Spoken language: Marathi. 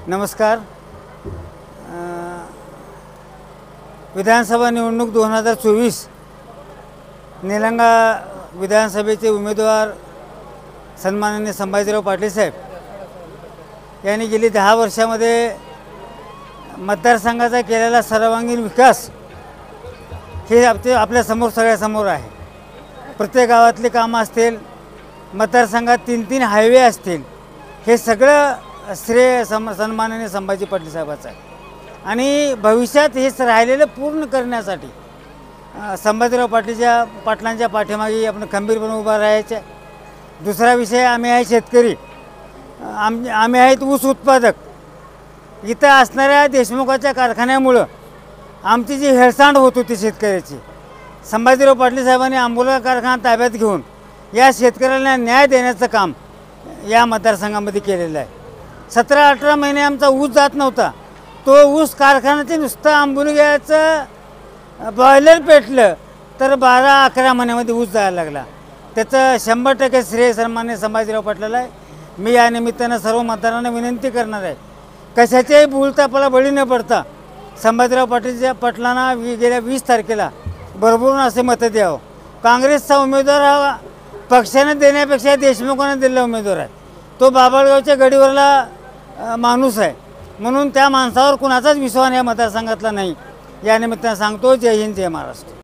नमस्कार। विधानसभा निवडणूक 2024 निलंगा विधानसभेचे उमेदवार सन्माननीय संभाजीराव पाटील साहेब यांनी गेली 10 वर्षामध्ये मतदारसंघाचा केलेला सर्वांगीण विकास हे आपल्या समोर सगळ्यासमोर आहे। प्रत्येक गावातली कामं असतील, मतदारसंघात 3-3 हायवे असतील, हे सगळं श्रेय सन्माननीय संभाजी पाटील साहेबाचं आहे। आणि भविष्यात हे राहिलेलं पूर्ण करण्यासाठी संभाजीराव पाटलांच्या पाठीमागे आपण खंबीरपणे उभा राहायचं। दुसरा विषय, आम्ही आहे शेतकरी, आम्ही आहेत ऊस उत्पादक। इथं असणाऱ्या देशमुखाच्या कारखान्यामुळं आमची जी हेळसांड होत होती शेतकऱ्याची, संभाजीराव पाटील साहेबांनी आंबोला कारखाना ताब्यात घेऊन या शेतकऱ्यांना न्याय देण्याचं काम या मतदारसंघामध्ये केलेलं आहे। 17-18 महिने आमचा ऊस जात नव्हता, तो ऊस कारखान्याचे नुसतं आंबोली घ्यायचं बॉयलर पेटलं तर 12-11 महिन्यामध्ये ऊस जायला लागला। त्याचं 100% श्रेय सन्माननीय संभाजीराव पाटलाला आहे। मी या निमित्तानं सर्व मतदारांना विनंती करणार आहे, कशाच्याही भूलथापाला बळी न पडता संभाजीराव पाटलांना गेल्या 20 तारखेला भरभरून असे मतं द्यावं। काँग्रेसचा उमेदवार हा पक्षाने देण्यापेक्षा देशमुखाने दिलेला उमेदवार आहे। तो बाबळगावच्या गडीवरला माणूस आहे, म्हणून त्या माणसावर कुणाचाच विश्वास या मतदारसंघातला नाही। या निमित्तानं सांगतो, जय हिंद, जय महाराष्ट्र।